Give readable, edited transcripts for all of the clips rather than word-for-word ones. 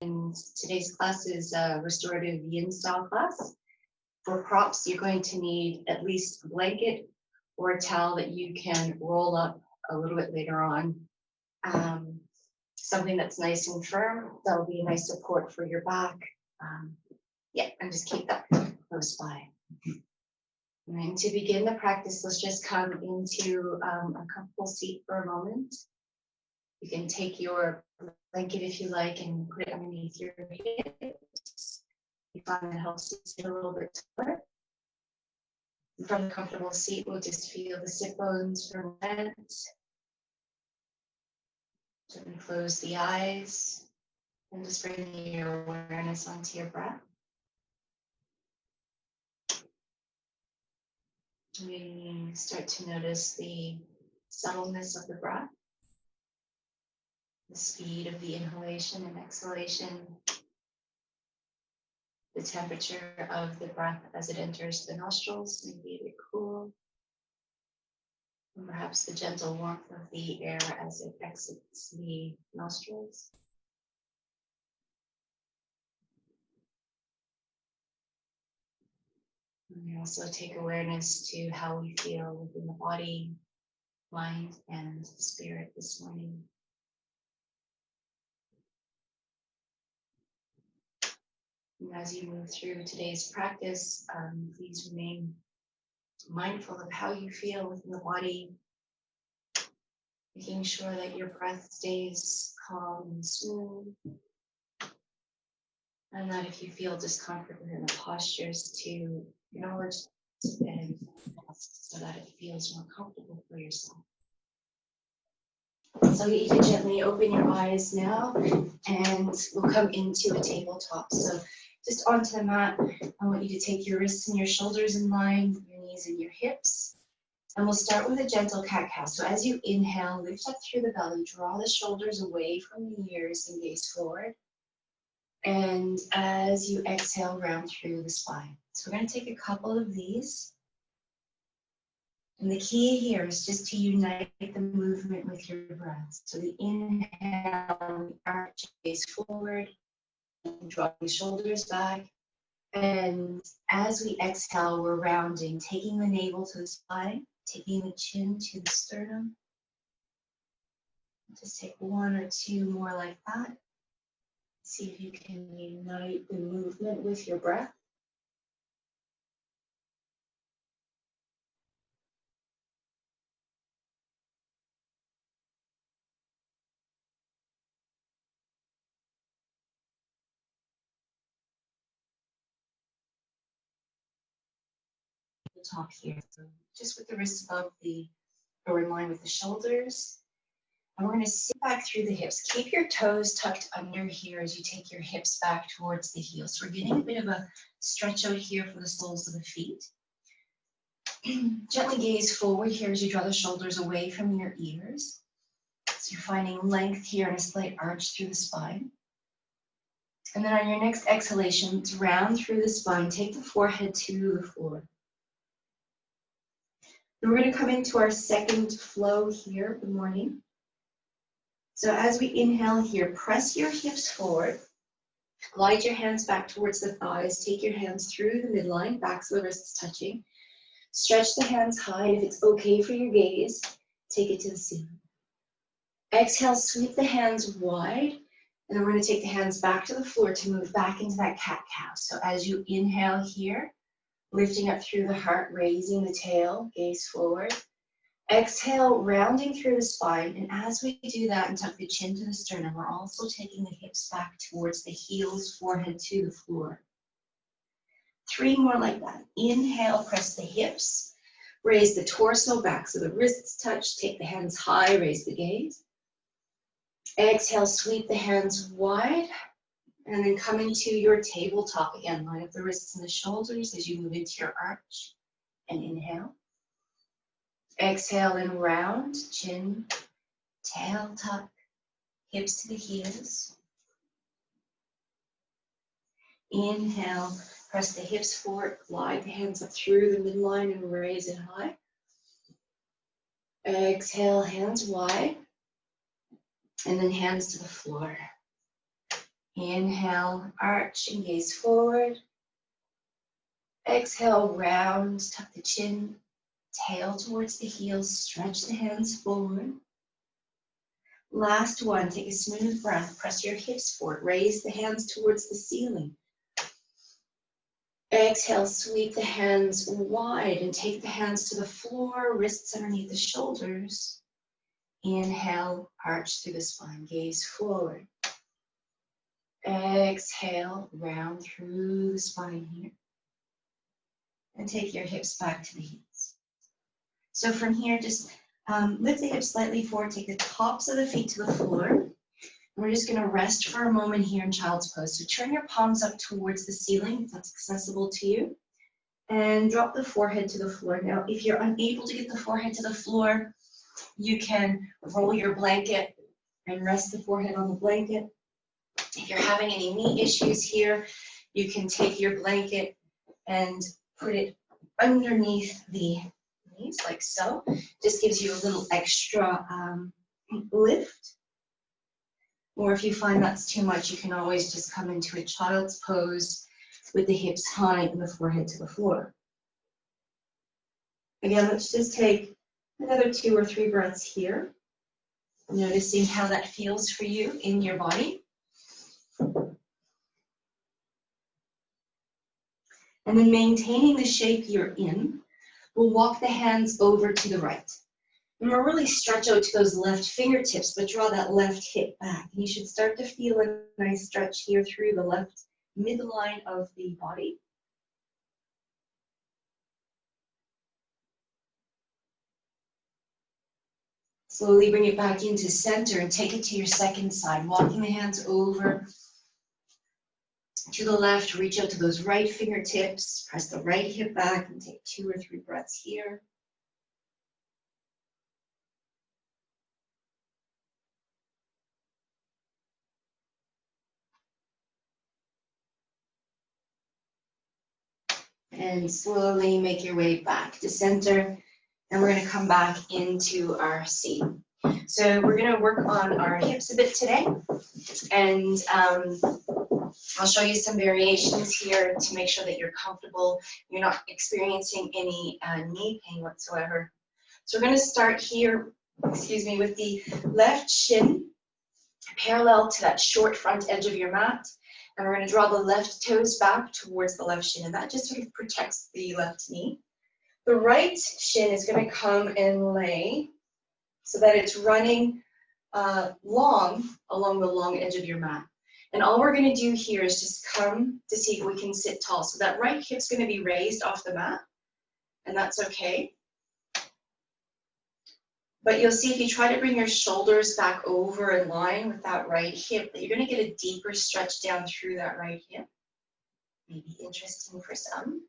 And today's class is a Restorative Yin style class. For props, you're going to need at least a blanket or a towel that you can roll up a little bit later on. Something that's nice and firm. That'll be a nice support for your back. And just keep that close by. And to begin the practice, let's just come into a comfortable seat for a moment. You can take your blanket if you like and put it underneath your hips. You find that helps you sit a little bit taller. From the comfortable seat, we'll just feel the sit bones relax. Gently close the eyes and just bring your awareness onto your breath. We start to notice the subtleness of the breath, the speed of the inhalation and exhalation, the temperature of the breath as it enters the nostrils, maybe a bit cool, and perhaps the gentle warmth of the air as it exits the nostrils. And we also take awareness to how we feel within the body, mind, and spirit this morning. And as you move through today's practice, please remain mindful of how you feel within the body, making sure that your breath stays calm and smooth, and that if you feel discomfort within the postures, to acknowledge and so that it feels more comfortable for yourself. So you can gently open your eyes now, and we'll come into a tabletop. So just onto the mat, I want you to take your wrists and your shoulders in line, your knees and your hips. And we'll start with a gentle cat-cow. So as you inhale, lift up through the belly, draw the shoulders away from the ears and gaze forward. And as you exhale, round through the spine. So we're going to take a couple of these. And the key here is just to unite the movement with your breath. So the inhale, arch, gaze forward, and draw the shoulders back. And as we exhale, we're rounding, taking the navel to the spine, taking the chin to the sternum. Just take one or two more like that. See if you can unite the movement with your breath. The top here, so just with the wrists above or in line with the shoulders. And we're going to sit back through the hips. Keep your toes tucked under here as you take your hips back towards the heels. So we're getting a bit of a stretch out here for the soles of the feet. Gently gaze forward here as you draw the shoulders away from your ears. So you're finding length here and a slight arch through the spine. And then on your next exhalation, it's round through the spine. Take the forehead to the floor. And we're going to come into our second flow here. Good morning. So as we inhale here, press your hips forward. Glide your hands back towards the thighs. Take your hands through the midline, backs of the wrists touching. Stretch the hands high, and if it's okay for your gaze, take it to the ceiling. Exhale, sweep the hands wide, and then we're going to take the hands back to the floor to move back into that cat-cow. So as you inhale here, lifting up through the heart, raising the tail, gaze forward. Exhale, rounding through the spine, and as we do that and tuck the chin to the sternum, we're also taking the hips back towards the heels, forehead to the floor. 3 more like that. Inhale, press the hips, raise the torso back so the wrists touch, take the hands high, raise the gaze. Exhale, sweep the hands wide, and then come into your tabletop again. Line up the wrists and the shoulders as you move into your arch, and inhale. Exhale and round, chin, tail tuck, hips to the heels. Inhale, press the hips forward, glide the hands up through the midline and raise it high. Exhale, hands wide, and then hands to the floor. Inhale, arch and gaze forward. Exhale, round, tuck the chin, tail towards the heels, stretch the hands forward. Last one, take a smooth breath, press your hips forward, raise the hands towards the ceiling. Exhale, sweep the hands wide and take the hands to the floor, wrists underneath the shoulders. Inhale, arch through the spine, gaze forward. Exhale, round through the spine here. And take your hips back to the heels. So from here, just lift the hips slightly forward, take the tops of the feet to the floor. And we're just gonna rest for a moment here in child's pose. So turn your palms up towards the ceiling, if that's accessible to you. And drop the forehead to the floor. Now, if you're unable to get the forehead to the floor, you can roll your blanket and rest the forehead on the blanket. If you're having any knee issues here, you can take your blanket and put it underneath the knees, like so. Just gives you a little extra lift. Or if you find that's too much, you can always just come into a child's pose with the hips high and the forehead to the floor. Again, let's just take another 2 or 3 breaths here, noticing how that feels for you in your body. And then maintaining the shape you're in, we'll walk the hands over to the right. And we'll really stretch out to those left fingertips, but draw that left hip back. And you should start to feel a nice stretch here through the left midline of the body. Slowly bring it back into center and take it to your second side, walking the hands over to the left, reach out to those right fingertips, press the right hip back and take 2 or 3 breaths here. And slowly make your way back to center. And we're going to come back into our seat. So we're going to work on our hips a bit today. And I'll show you some variations here to make sure that you're comfortable. You're not experiencing any knee pain whatsoever. So we're going to start here, with the left shin parallel to that short front edge of your mat. And we're going to draw the left toes back towards the left shin. And that just sort of protects the left knee. The right shin is going to come and lay so that it's running long along the long edge of your mat. And all we're going to do here is just come to see if we can sit tall. So that right hip's going to be raised off the mat, and that's okay. But you'll see if you try to bring your shoulders back over in line with that right hip, that you're going to get a deeper stretch down through that right hip. Maybe interesting for some.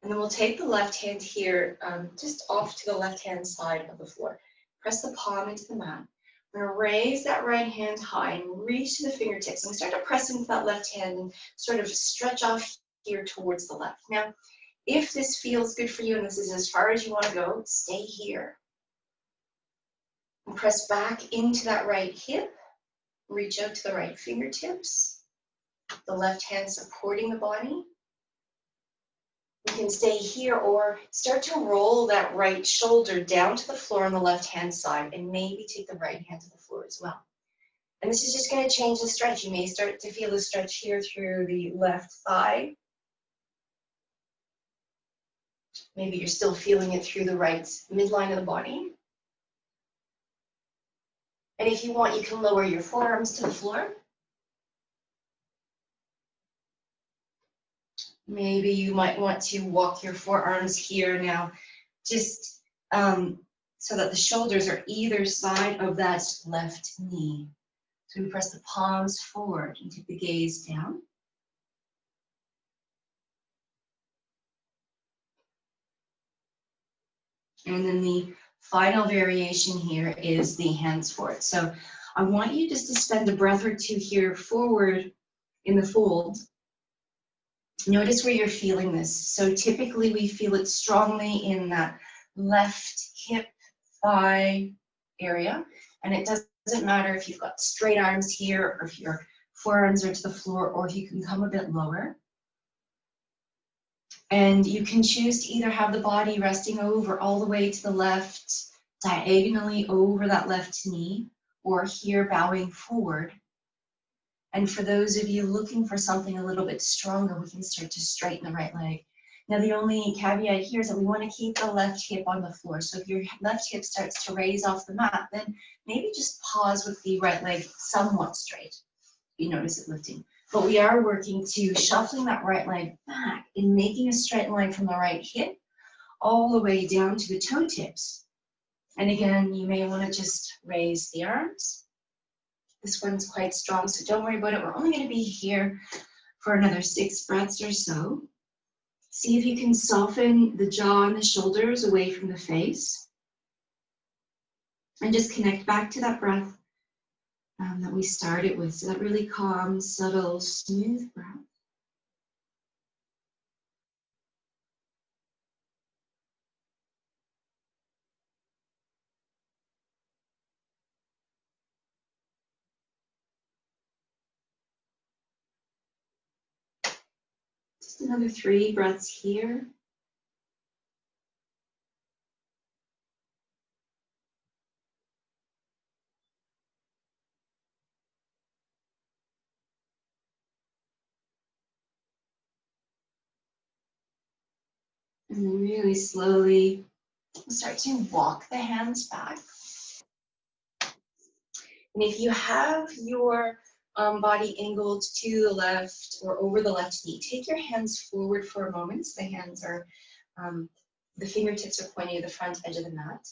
And then we'll take the left hand here, just off to the left-hand side of the floor. Press the palm into the mat. We're going to raise that right hand high and reach to the fingertips. And we start to press into that left hand and sort of stretch off here towards the left. Now, if this feels good for you and this is as far as you want to go, stay here. And press back into that right hip. Reach out to the right fingertips. The left hand supporting the body. You can stay here or start to roll that right shoulder down to the floor on the left-hand side and maybe take the right hand to the floor as well. And this is just going to change the stretch. You may start to feel the stretch here through the left thigh. Maybe you're still feeling it through the right midline of the body. And if you want, you can lower your forearms to the floor. Maybe you might want to walk your forearms here now, just so that the shoulders are either side of that left knee. So we press the palms forward and take the gaze down. And then the final variation here is the hands forward. So I want you just to spend a breath or two here forward in the fold. Notice where you're feeling this. So typically we feel it strongly in that left hip thigh area. And it doesn't matter if you've got straight arms here or if your forearms are to the floor or if you can come a bit lower. And you can choose to either have the body resting over all the way to the left, diagonally over that left knee, or here bowing forward. And for those of you looking for something a little bit stronger, we can start to straighten the right leg. Now the only caveat here is that we want to keep the left hip on the floor. So if your left hip starts to raise off the mat, then maybe just pause with the right leg somewhat straight. You notice it lifting. But we are working to shuffling that right leg back and making a straight line from the right hip all the way down to the toe tips. And again, you may want to just raise the arms. This one's quite strong, so don't worry about it. We're only going to be here for another 6 breaths or so. See if you can soften the jaw and the shoulders away from the face. And just connect back to that breath that we started with. So that really calm, subtle, smooth breath. Just another 3 breaths here. And then really slowly start to walk the hands back. And if you have your body angled to the left or over the left knee, take your hands forward for a moment. So the hands are, the fingertips are pointing to the front edge of the mat.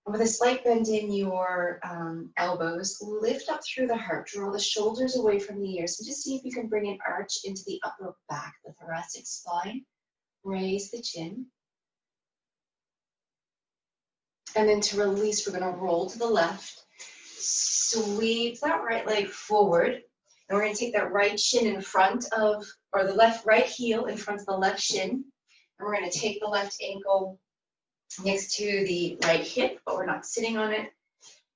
And with a slight bend in your elbows, lift up through the heart, draw the shoulders away from the ears, and just see if you can bring an arch into the upper back, the thoracic spine. Raise the chin. And then to release, we're going to roll to the left. Sweep that right leg forward. And we're going to take that right shin in front of, or the right heel in front of the left shin. And we're going to take the left ankle next to the right hip, but we're not sitting on it.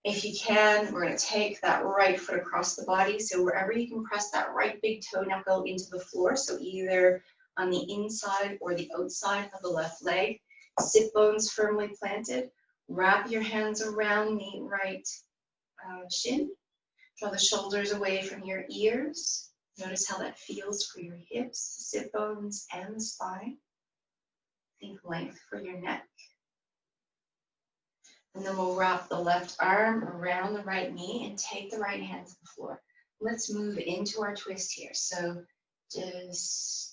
If you can, we're going to take that right foot across the body. So wherever you can press that right big toe knuckle into the floor. So either on the inside or the outside of the left leg. Sit bones firmly planted. Wrap your hands around the right shin. Draw the shoulders away from your ears. Notice how that feels for your hips, sit bones, and the spine. Think length for your neck. And then we'll wrap the left arm around the right knee and take the right hand to the floor. Let's move into our twist here. So just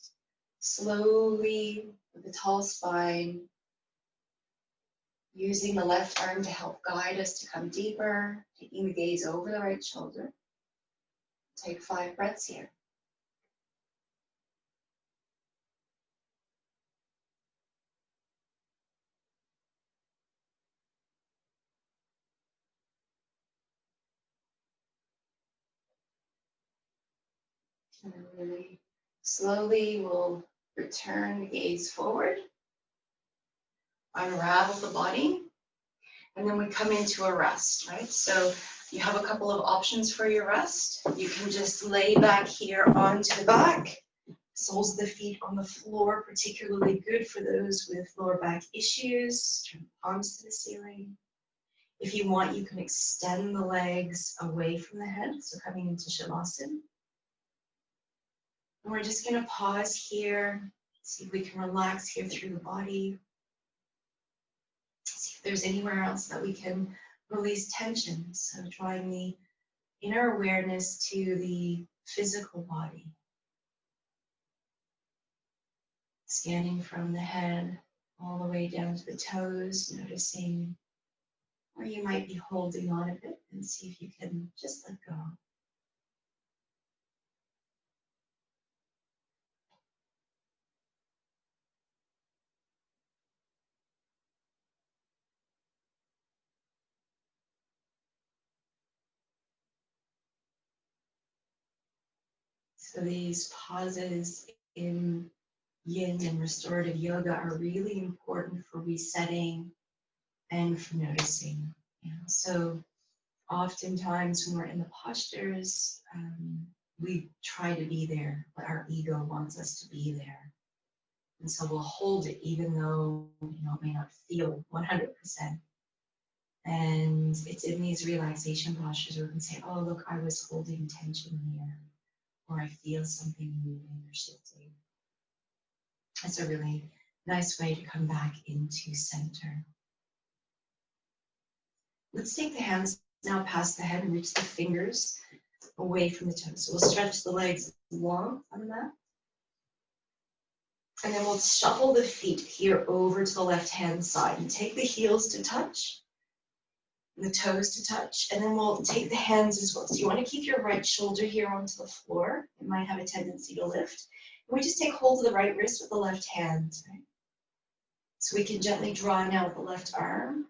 slowly with a tall spine, using the left arm to help guide us to come deeper, taking the gaze over the right shoulder. Take 5 breaths here. And then really slowly we'll return the gaze forward, unravel the body, and then we come into a rest, right? So you have a couple of options for your rest. You can just lay back here onto the back, soles of the feet on the floor, particularly good for those with lower back issues, turn the palms to the ceiling. If you want, you can extend the legs away from the head, so coming into Shavasana. And we're just going to pause here, see if we can relax here through the body. See if there's anywhere else that we can release tension. So drawing the inner awareness to the physical body. Scanning from the head all the way down to the toes, noticing where you might be holding on a bit and see if you can just let go. So these pauses in Yin and restorative yoga are really important for resetting and from noticing. So oftentimes when we're in the postures, we try to be there, but our ego wants us to be there. And so we'll hold it even though it may not feel 100%. And it's in these relaxation postures where we can say, oh, look, I was holding tension here, or I feel something moving or shifting. It's a really nice way to come back into center. Let's take the hands now past the head and reach the fingers away from the toes. So we'll stretch the legs long on the mat. And then we'll shuffle the feet here over to the left-hand side and take the heels to touch, the toes to touch, and then we'll take the hands as well. So you want to keep your right shoulder here onto the floor. It might have a tendency to lift. And we just take hold of the right wrist with the left hand. Right? So we can gently draw now with the left arm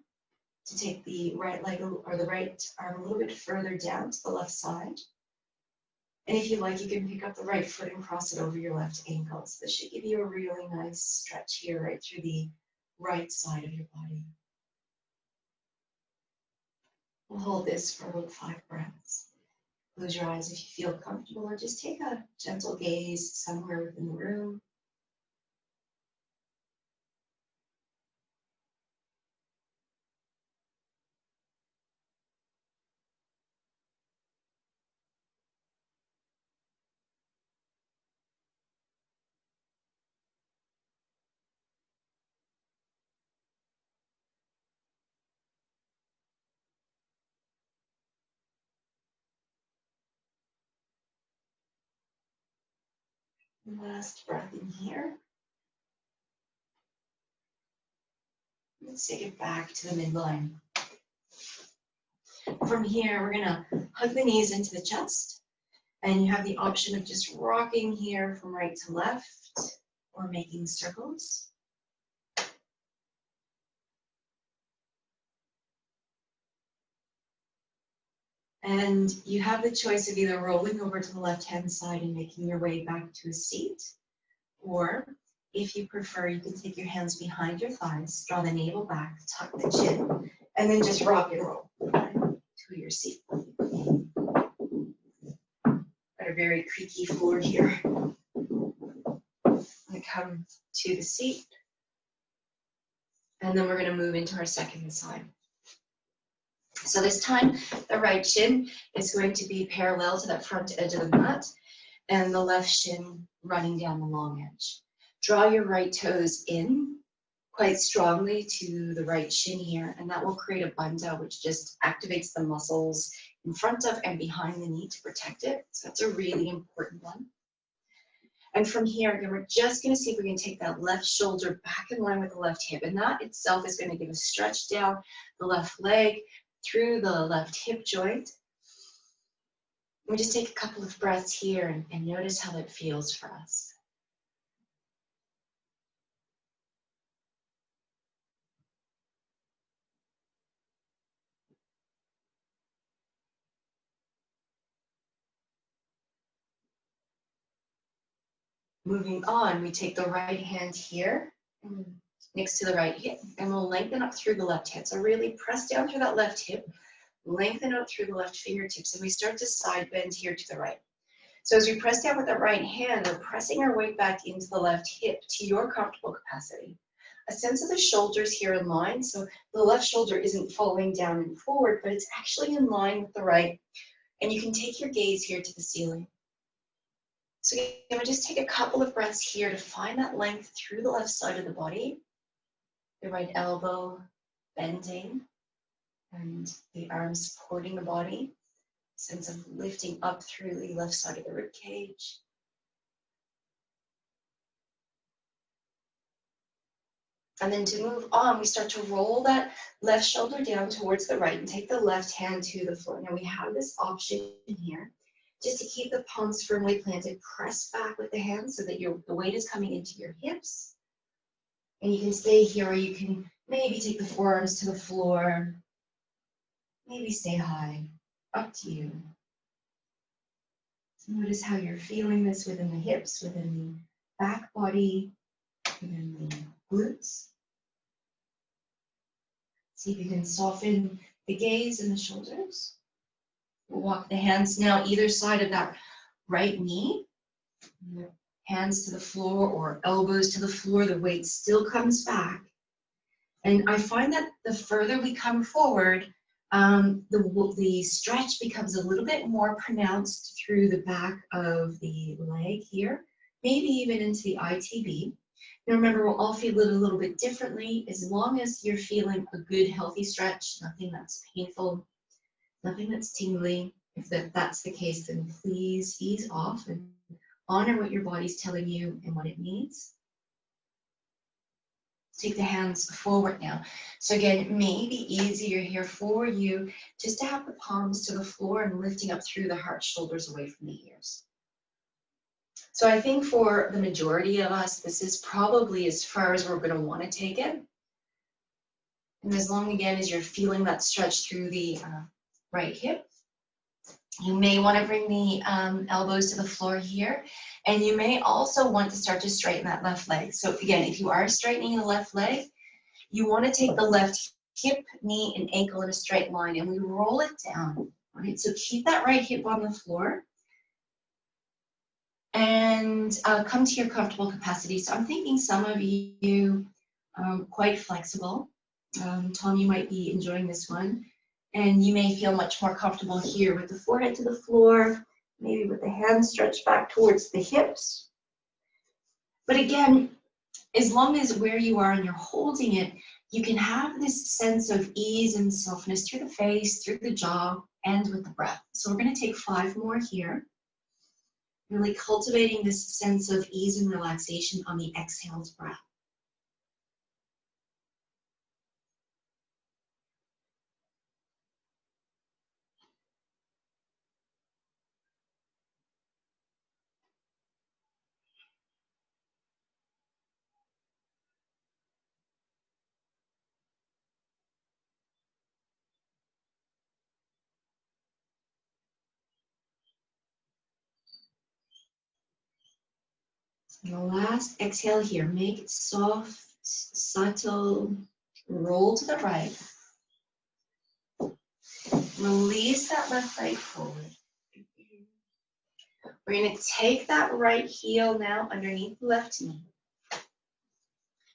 to take the right leg or the right arm a little bit further down to the left side. And if you like, you can pick up the right foot and cross it over your left ankle. So this should give you a really nice stretch here right through the right side of your body. We'll hold this for about 5 breaths. Close your eyes if you feel comfortable, or just take a gentle gaze somewhere within the room. Last breath in here. Let's take it back to the midline. From here, we're gonna hug the knees into the chest, and you have the option of just rocking here from right to left or making circles. And you have the choice of either rolling over to the left-hand side and making your way back to a seat, or if you prefer, you can take your hands behind your thighs, draw the navel back, tuck the chin, and then just rock and roll to your seat. Got a very creaky floor here. I'm gonna come to the seat, and then we're gonna move into our second side. So this time, the right shin is going to be parallel to that front edge of the mat, and the left shin running down the long edge. Draw your right toes in quite strongly to the right shin here, and that will create a bandha, which just activates the muscles in front of and behind the knee to protect it. So that's a really important one. And from here, again, we're just going to see if we can take that left shoulder back in line with the left hip, and that itself is going to give a stretch down the left leg through the left hip joint. We just take a couple of breaths here and notice how that feels for us. Moving on, we take the right hand here next to the right hip, and we'll lengthen up through the left hand. So really press down through that left hip, lengthen out through the left fingertips, and we start to side bend here to the right. So as we press down with the right hand, we're pressing our weight back into the left hip to your comfortable capacity. A sense of the shoulders here in line, so the left shoulder isn't falling down and forward, but it's actually in line with the right. And you can take your gaze here to the ceiling. So again, just take a couple of breaths here to find that length through the left side of the body. The right elbow bending and the arms supporting the body. Sense of lifting up through the left side of the rib cage. And then to move on, we start to roll that left shoulder down towards the right and take the left hand to the floor. Now we have this option here, just to keep the palms firmly planted, press back with the hands so that the weight is coming into your hips. And you can stay here, or you can maybe take the forearms to the floor, maybe stay high, up to you. So notice how you're feeling this within the hips, within the back body, within the glutes. See if you can soften the gaze and the shoulders. We'll walk the hands now either side of that right knee. Hands to the floor or elbows to the floor. The weight still comes back. And I find that the further we come forward, the stretch becomes a little bit more pronounced through the back of the leg here, maybe even into the ITB. Now remember, we'll all feel it a little bit differently. As long as you're feeling a good, healthy stretch, nothing that's painful, nothing that's tingling. If that's the case, then please ease off and honor what your body's telling you and what it needs. Take the hands forward now. So again, it may be easier here for you just to have the palms to the floor and lifting up through the heart, shoulders away from the ears. So I think for the majority of us, this is probably as far as we're going to want to take it. And as long, again, as you're feeling that stretch through the right hip, you may want to bring the elbows to the floor here. And you may also want to start to straighten that left leg. So again, if you are straightening the left leg, you want to take the left hip, knee, and ankle in a straight line, and we roll it down. All right, so keep that right hip on the floor. And come to your comfortable capacity. So I'm thinking some of you quite flexible. Tom, you might be enjoying this one. And you may feel much more comfortable here with the forehead to the floor, maybe with the hands stretched back towards the hips. But again, as long as where you are and you're holding it, you can have this sense of ease and softness through the face, through the jaw, and with the breath. So we're going to take 5 more here. Really cultivating this sense of ease and relaxation on the exhaled breath. And the last exhale here, make it soft, subtle, roll to the right. Release that left leg forward. We're going to take that right heel now underneath the left knee.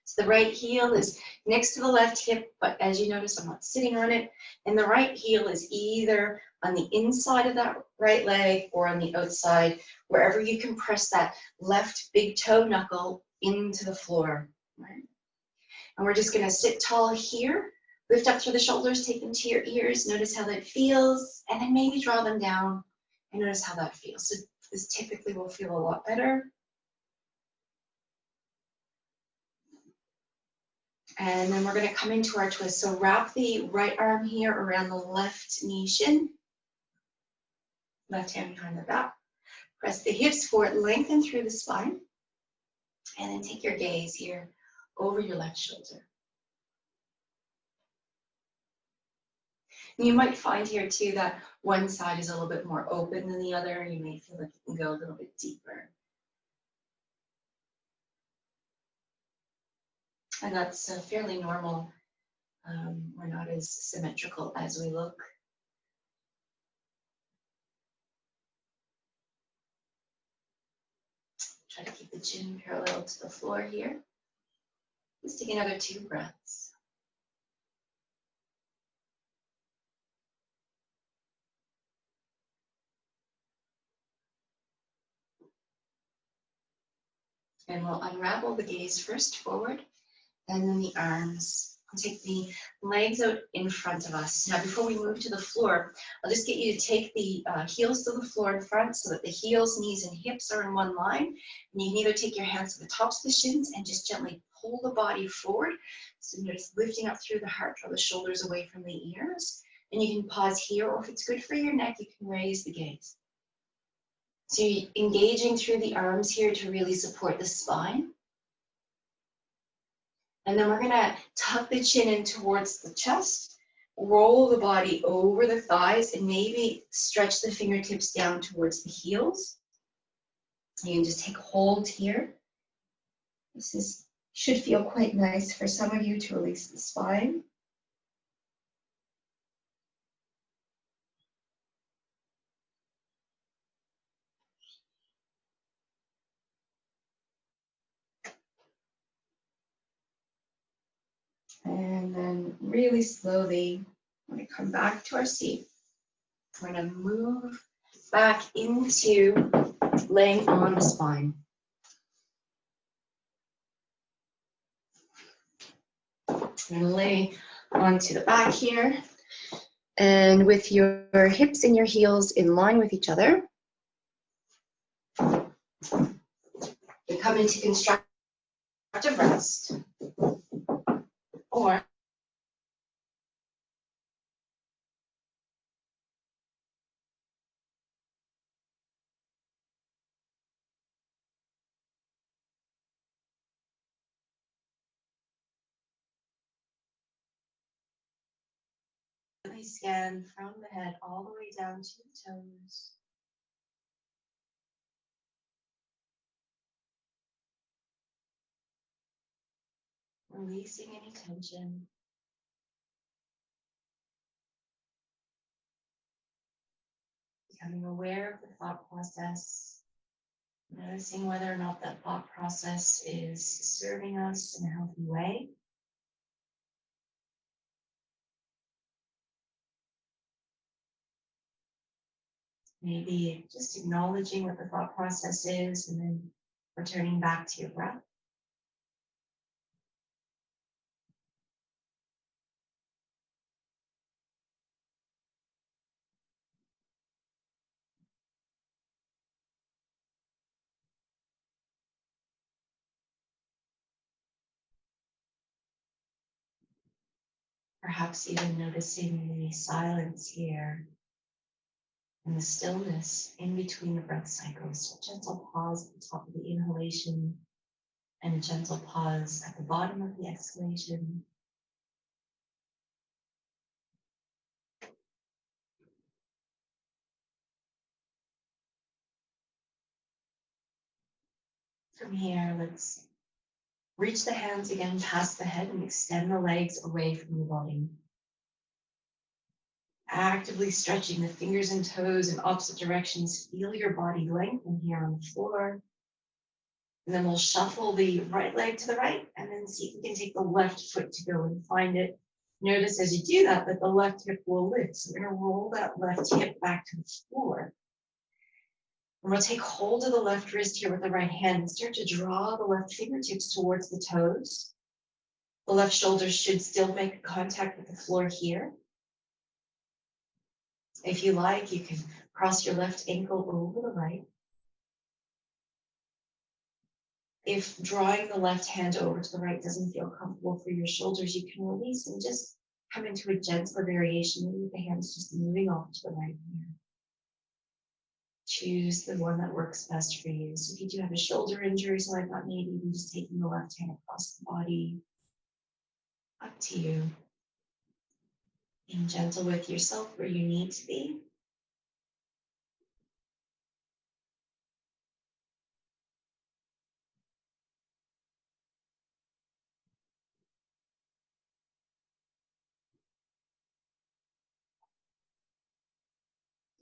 So the right heel is next to the left hip, but as you notice, I'm not sitting on it. And the right heel is either on the inside of that right leg or on the outside, wherever you can press that left big toe knuckle into the floor. Right? And we're just going to sit tall here, lift up through the shoulders, take them to your ears, notice how that feels, and then maybe draw them down and notice how that feels. So this typically will feel a lot better. And then we're going to come into our twist. So wrap the right arm here around the left knee shin. Left hand behind the back. Press the hips forward, lengthen through the spine. And then take your gaze here over your left shoulder. And you might find here too that one side is a little bit more open than the other. You may feel like you can go a little bit deeper. And that's fairly normal. We're not as symmetrical as we look. Try to keep the chin parallel to the floor here. Let's take another 2 breaths. And we'll unravel the gaze first forward, and then the arms. I'll take the legs out in front of us. Now, before we move to the floor, I'll just get you to take the heels to the floor in front so that the heels, knees, and hips are in one line. And you can either take your hands to the tops of the shins and just gently pull the body forward. So you're just lifting up through the heart, draw the shoulders away from the ears. And you can pause here, or if it's good for your neck, you can raise the gaze. So you're engaging through the arms here to really support the spine. And then we're going to tuck the chin in towards the chest, roll the body over the thighs, and maybe stretch the fingertips down towards the heels. You can just take hold here. This should feel quite nice for some of you to release the spine. And then really slowly, we're going to come back to our seat. We're going to move back into laying on the spine. We're going to lay onto the back here. And with your hips and your heels in line with each other, you come into constructive rest. Or scan from the head all the way down to the toes. Releasing any tension. Becoming aware of the thought process. Noticing whether or not that thought process is serving us in a healthy way. Maybe just acknowledging what the thought process is and then returning back to your breath. Perhaps even noticing the silence here and the stillness in between the breath cycles. A gentle pause at the top of the inhalation and a gentle pause at the bottom of the exhalation. From here, let's reach the hands again past the head and extend the legs away from the body. Actively stretching the fingers and toes in opposite directions. Feel your body lengthen here on the floor. And then we'll shuffle the right leg to the right and then see if we can take the left foot to go and find it. Notice as you do that, that the left hip will lift. So we're going to roll that left hip back to the floor. And we'll take hold of the left wrist here with the right hand and start to draw the left fingertips towards the toes. The left shoulder should still make contact with the floor here. If you like, you can cross your left ankle over the right. If drawing the left hand over to the right doesn't feel comfortable for your shoulders, you can release and just come into a gentler variation with the hands just moving off to the right here. Choose the one that works best for you. So if you do have a shoulder injury, so like that, maybe even just taking the left hand across the body. Up to you. Being gentle with yourself where you need to be.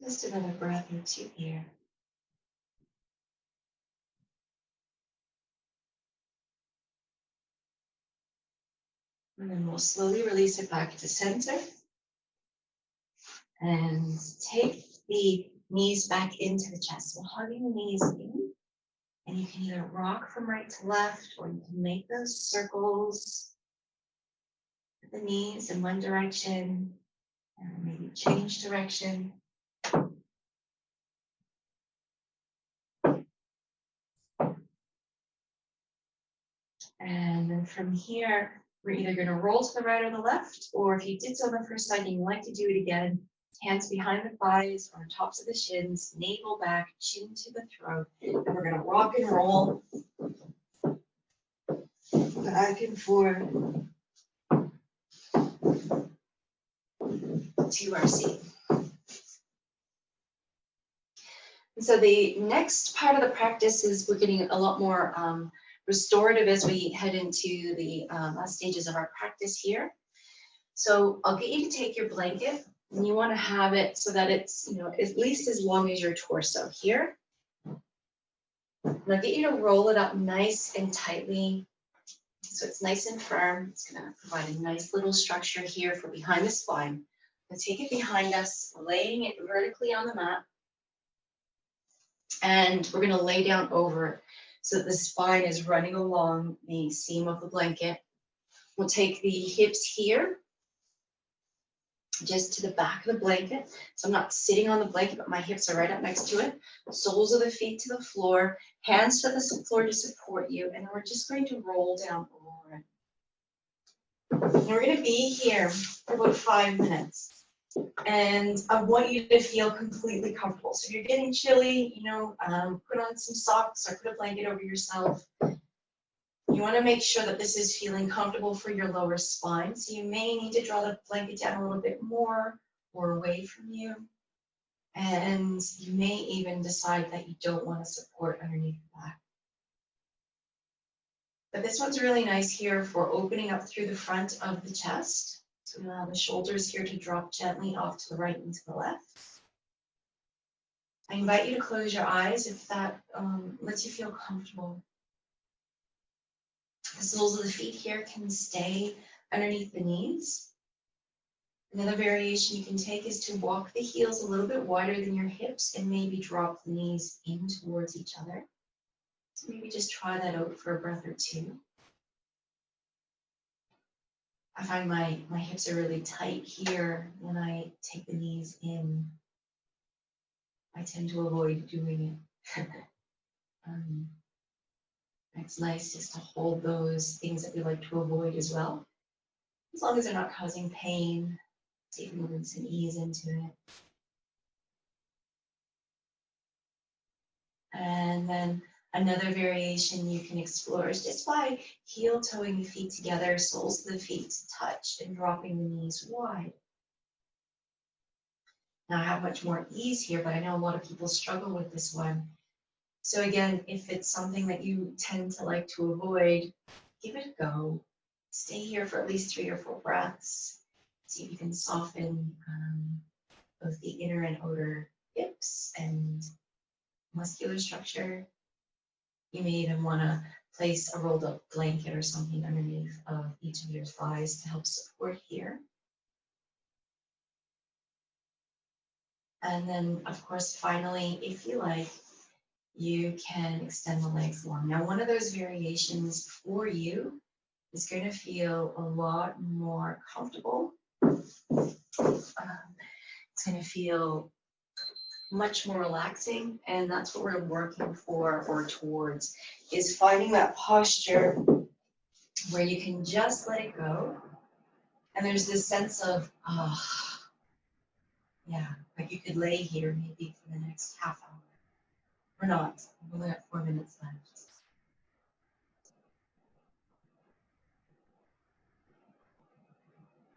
Just another breath or two here. And then we'll slowly release it back to center. And take the knees back into the chest. So hugging the knees in. And you can either rock from right to left, or you can make those circles with the knees in one direction, and maybe change direction. And then from here, we're either going to roll to the right or the left, or if you did so on the first side and you'd like to do it again, hands behind the thighs or tops of the shins, navel back, chin to the throat, and we're going to rock and roll back and forth to our seat. And so the next part of the practice is we're getting a lot more restorative as we head into the last stages of our practice here. So I'll get you to take your blanket, and you want to have it so that it's, at least as long as your torso here. And I'll get you to roll it up nice and tightly So it's nice and firm. It's going to provide a nice little structure here for behind the spine. We'll take it behind us, laying it vertically on the mat. And we're going to lay down over it so that the spine is running along the seam of the blanket. We'll take the hips here, just to the back of the blanket. So I'm not sitting on the blanket, but my hips are right up next to it. Soles of the feet to the floor, hands to the floor to support you. And we're just going to roll down over it. And we're going to be here for about 5 minutes. And I want you to feel completely comfortable. So if you're getting chilly, put on some socks or put a blanket over yourself. You want to make sure that this is feeling comfortable for your lower spine. So you may need to draw the blanket down a little bit more or away from you. And you may even decide that you don't want to support underneath the back. But this one's really nice here for opening up through the front of the chest. So we'll allow the shoulders here to drop gently off to the right and to the left. I invite you to close your eyes if that lets you feel comfortable. The soles of the feet here can stay underneath the knees. Another variation you can take is to walk the heels a little bit wider than your hips and maybe drop the knees in towards each other. So maybe just try that out for a breath or two. I find my hips are really tight here when I take the knees in. I tend to avoid doing it. It's nice just to hold those things that we like to avoid as well, as long as they're not causing pain. See if we can bring some ease into it. And then another variation you can explore is just by heel-toeing the feet together, soles of the feet touch, and dropping the knees wide. Now I have much more ease here, but I know a lot of people struggle with this one. So again, if it's something that you tend to like to avoid, give it a go. Stay here for at least 3 or 4 breaths. See if you can soften both the inner and outer hips and muscular structure. You may even want to place a rolled up blanket or something underneath of each of your thighs to help support here. And then, of course, finally, if you like, you can extend the legs long. Now, one of those variations for you is going to feel a lot more comfortable. It's going to feel much more relaxing, and that's what we're working for or towards, is finding that posture where you can just let it go. And there's this sense of, like you could lay here maybe for the next half hour. Or not, we've only got 4 minutes left.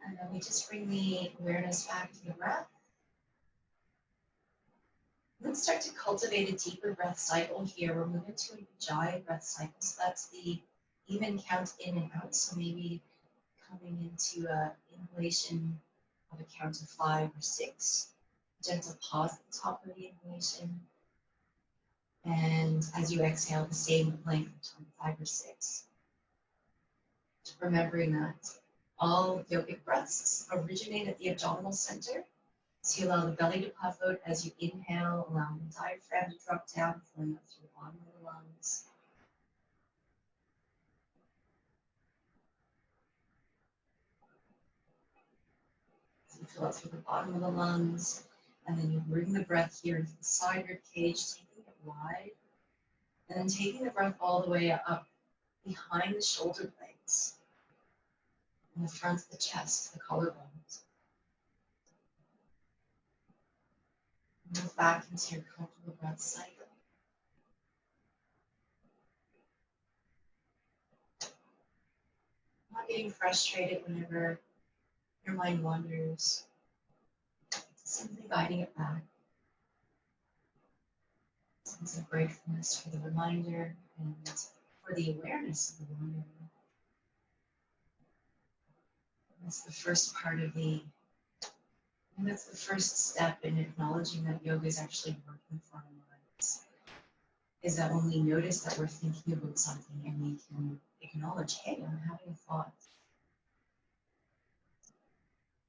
And then we just bring the awareness back to the breath. Let's start to cultivate a deeper breath cycle here. We're moving to a Ujjayi breath cycle. So that's the even count in and out. So maybe coming into an inhalation of a count of 5 or 6. Gentle pause at the top of the inhalation. And as you exhale, the same length of 5 or 6. Remembering that all yogic breaths originate at the abdominal center. So you allow the belly to puff out as you inhale, allowing the diaphragm to drop down, flowing up through the bottom of the lungs. So you fill up through the bottom of the lungs, and then you bring the breath here into the side rib cage, taking it wide, and then taking the breath all the way up behind the shoulder blades, in the front of the chest, the collarbones. Move back into your comfortable breath cycle. Not getting frustrated whenever your mind wanders. Simply guiding it back. Sense of gratefulness for the reminder and for the awareness of the wandering. That's the first part of that's the first step in acknowledging that yoga is actually working for our minds. is that when we notice that we're thinking about something and we can acknowledge, hey, I'm having a thought.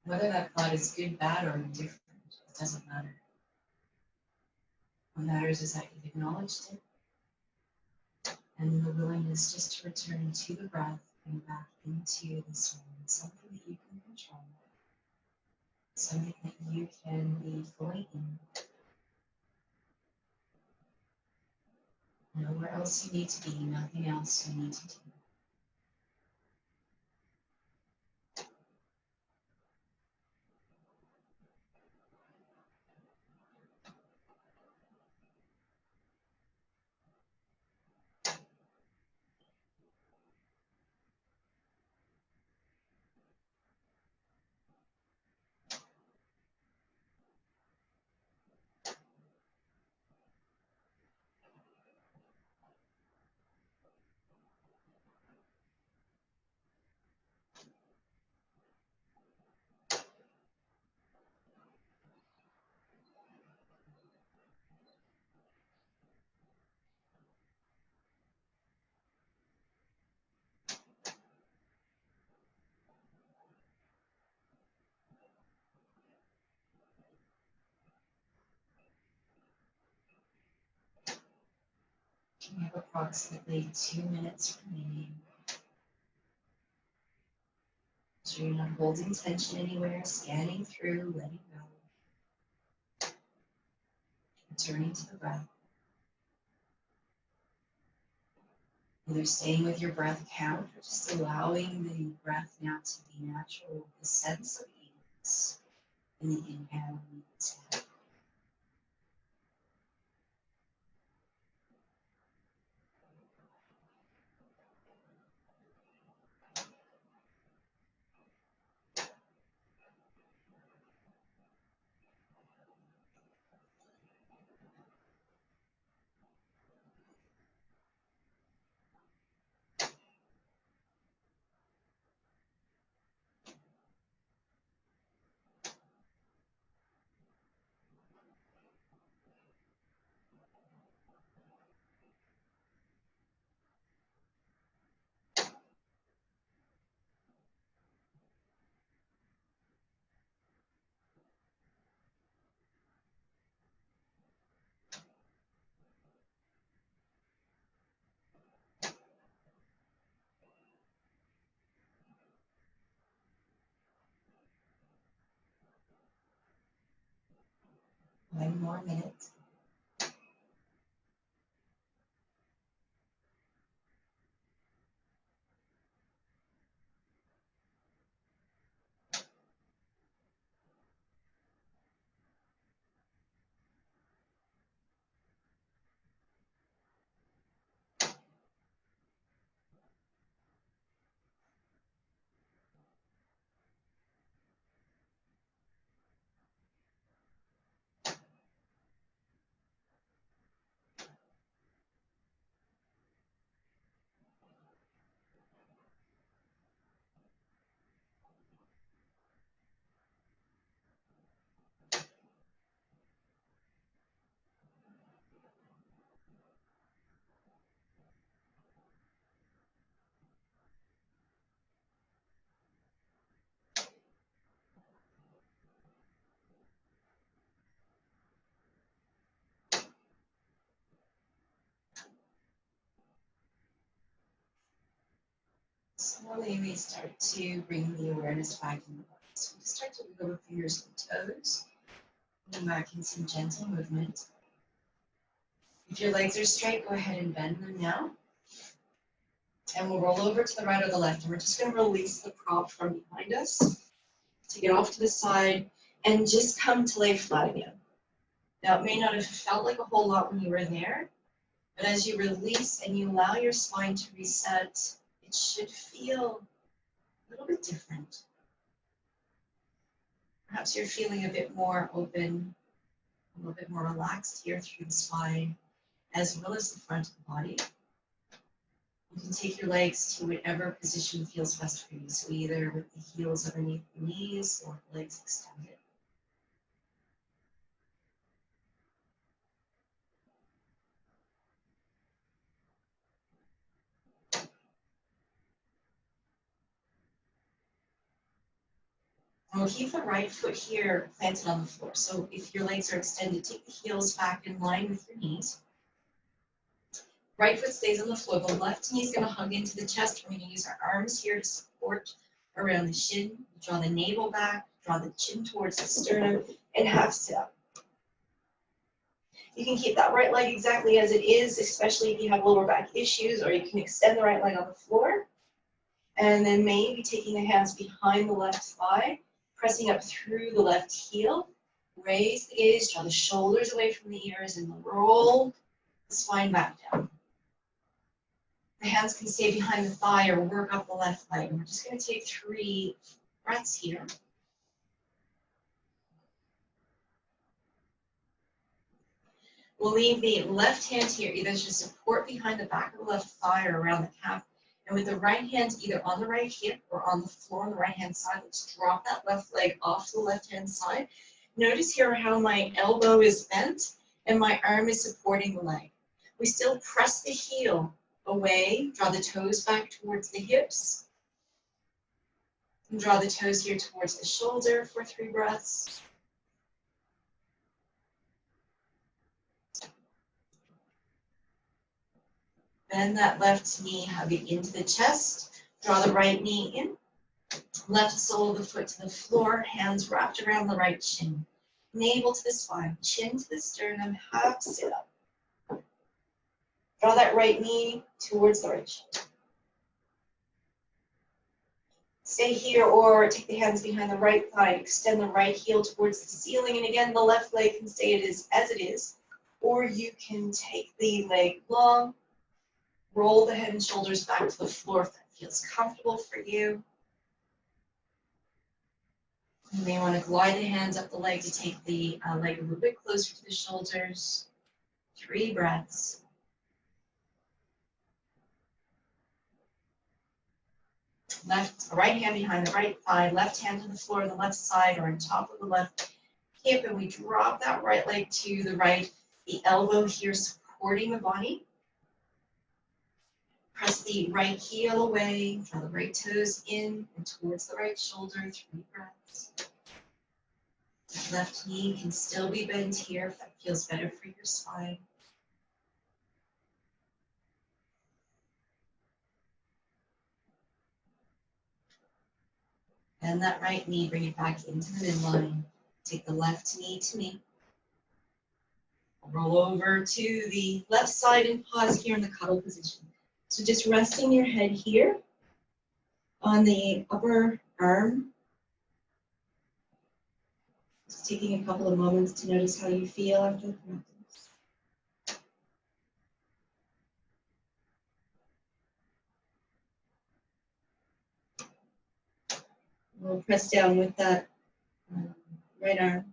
Whether that thought is good, bad, or indifferent, it doesn't matter. What matters is that you've acknowledged it and the willingness just to return to the breath and back into this moment, something that you can control, something that you can be fully in. Nowhere else you need to be, nothing else you need to do. We have approximately 2 minutes remaining. So you're not holding tension anywhere, scanning through, letting go. Returning to the breath. Either staying with your breath count or just allowing the breath now to be natural, the sense of ease in the inhale and the exhale. One more minute. Slowly we start to bring the awareness back in the body. So we start to wiggle the fingers and toes, coming back in some gentle movement. If your legs are straight, go ahead and bend them now. And we'll roll over to the right or the left. And we're just going to release the prop from behind us, take it off to the side, and just come to lay flat again. Now, it may not have felt like a whole lot when you were there, but as you release and you allow your spine to reset, it should feel a little bit different. Perhaps you're feeling a bit more open, a little bit more relaxed here through the spine, as well as the front of the body. You can take your legs to whatever position feels best for you. So either with the heels underneath the knees or the legs extended. And we'll keep the right foot here planted on the floor. So if your legs are extended, take the heels back in line with your knees. Right foot stays on the floor. The left knee is going to hug into the chest. We're going to use our arms here to support around the shin. Draw the navel back, draw the chin towards the sternum, and half sit up. You can keep that right leg exactly as it is, especially if you have lower back issues, or you can extend the right leg on the floor. And then maybe taking the hands behind the left thigh, pressing up through the left heel. Raise the gaze, draw the shoulders away from the ears, and roll the spine back down. The hands can stay behind the thigh or work up the left leg. And we're just going to take 3 breaths here. We'll leave the left hand here either to support behind the back of the left thigh or around the calf. And with the right hand either on the right hip or on the floor on the right hand side, let's drop that left leg off to the left hand side. Notice here how my elbow is bent and my arm is supporting the leg. We still press the heel away, draw the toes back towards the hips. And draw the toes here towards the shoulder for 3 breaths. Bend that left knee, hug it into the chest. Draw the right knee in. Left sole of the foot to the floor, hands wrapped around the right shin. Navel to the spine, chin to the sternum, half sit up. Draw that right knee towards the right shoulder. Stay here or take the hands behind the right thigh, extend the right heel towards the ceiling, and again, the left leg can stay as it is, or you can take the leg long, roll the head and shoulders back to the floor if that feels comfortable for you. You may want to glide the hands up the leg to take the leg a little bit closer to the shoulders. 3 breaths. Right hand behind the right thigh, left hand to the floor on the left side or on top of the left hip, and we drop that right leg to the right, the elbow here supporting the body. Press the right heel away, draw the right toes in and towards the right shoulder, 3 breaths. That left knee can still be bent here if that feels better for your spine. Bend that right knee, bring it back into the midline. Take the left knee to knee. Roll over to the left side and pause here in the cuddle position. So just resting your head here on the upper arm. Just taking a couple of moments to notice how you feel after the practice. We'll press down with that right arm.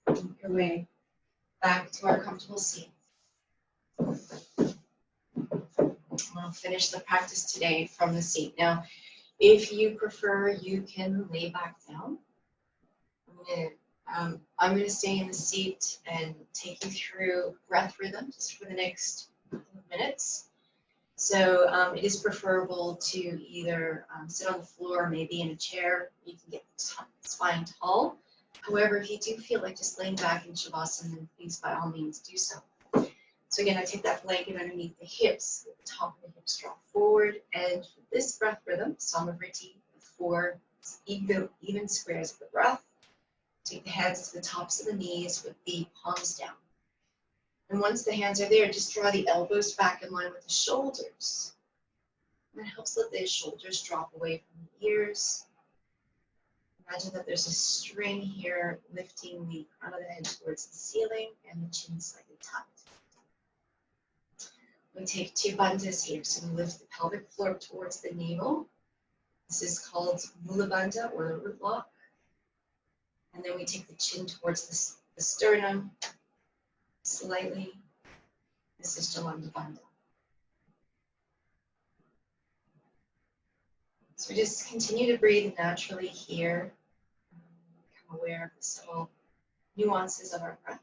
Work your way back to our comfortable seat. We'll finish the practice today from the seat. Now, if you prefer, you can lay back down. I'm going to stay in the seat and take you through breath rhythm just for the next couple of minutes. So it is preferable to either sit on the floor or maybe in a chair. You can get the spine tall. However, if you do feel like just laying back in Shavasana, then please by all means do so. So again, I take that blanket underneath the hips, at the top of the hips draw forward, and for this breath rhythm, Samavriti, 4 even squares of the breath. Take the hands to the tops of the knees with the palms down. And once the hands are there, just draw the elbows back in line with the shoulders. And that helps let the shoulders drop away from the ears. Imagine that there's a string here lifting the crown of the head towards the ceiling and the chin slightly tucked. We take 2 bandhas here, so we lift the pelvic floor towards the navel. This is called Mula Bandha or the root lock. And then we take the chin towards the sternum slightly. This is Jalanda Bandha. So we just continue to breathe naturally here. Become aware of the subtle nuances of our breath.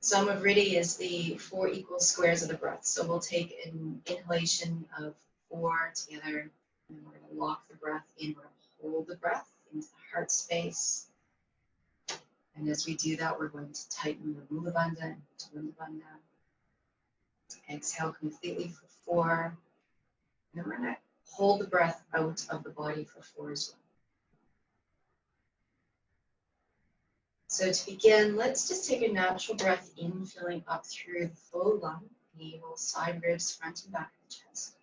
Samavriti is the 4 equal squares of the breath. So we'll take an inhalation of 4 together, and we're going to lock the breath in. We're going to hold the breath into the heart space. And as we do that, we're going to tighten the Mula Bandha and Mula Bandha. Exhale completely for 4. And we're going to hold the breath out of the body for 4 as well. So to begin, let's just take a natural breath in, filling up through the full lung, navel, side ribs, front and back of the chest.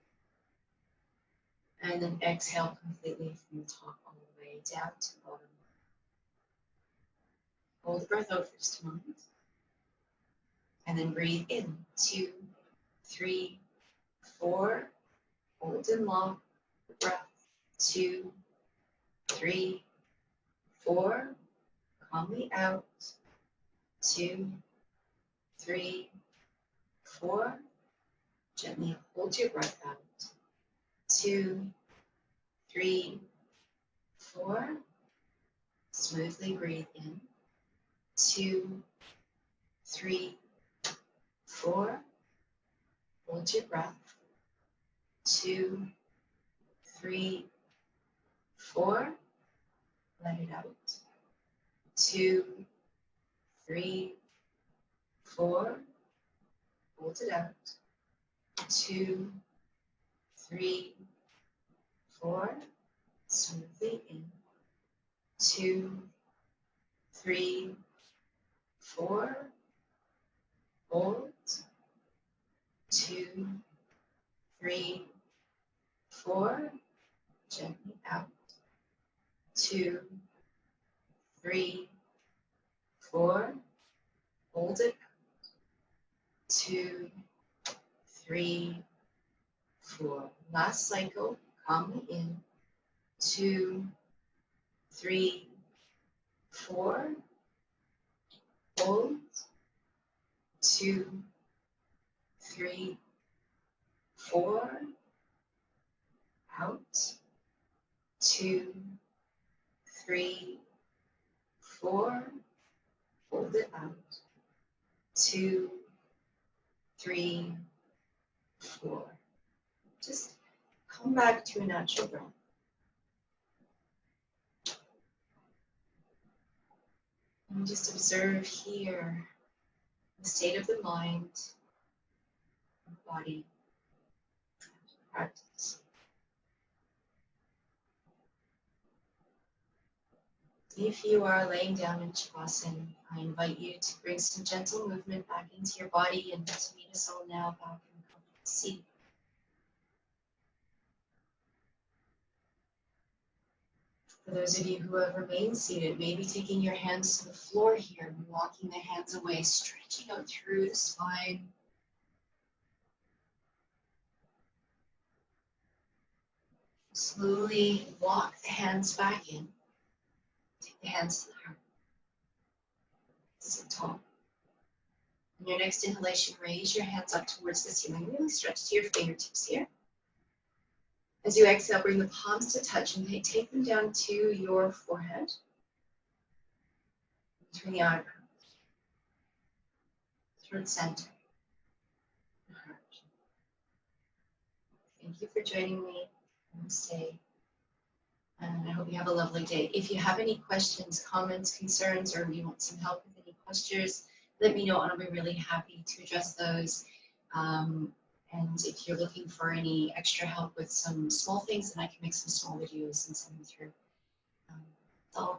And then exhale completely from the top all the way down to the bottom. Hold the breath out for just a moment. And then breathe in, 2, 3, 4. Hold and lock the breath. 2, 3, 4. Calmly out. 2, 3, 4. Gently hold your breath out. 2, 3, 4. Smoothly breathe in. 2, 3, 4. Hold your breath. 2, 3, 4. Let it out. 2, 3, 4. Hold it out. 2, 3, 4. Smoothly in. 2, 3, 4. Hold. 2, 3, 4. Gently out. 2, 3, 4. Hold it out. 2, 3, 4. Last cycle. Calmly in. 2, 3, 4. Hold. 2, 3, 4. Out. 2, 3, 4. Hold it out. 2, 3, 4. Just come back to a natural breath. And just observe here the state of the mind, body, practice. If you are laying down in Shavasana, I invite you to bring some gentle movement back into your body and to meet us all now back in the comfortable seat. For those of you who have remained seated, maybe taking your hands to the floor here and walking the hands away, stretching out through the spine. Slowly walk the hands back in. Take the hands to the heart. Sit tall. On your next inhalation, raise your hands up towards the ceiling. Really stretch to your fingertips here. As you exhale, bring the palms to touch and take them down to your forehead. Between the eyebrows. Throat center. Heart. Thank you for joining me. Namaste. And I hope you have a lovely day. If you have any questions, comments, concerns, or you want some help with any postures, let me know and I'll be really happy to address those. And if you're looking for any extra help with some small things, then I can make some small videos and send them through. That's all.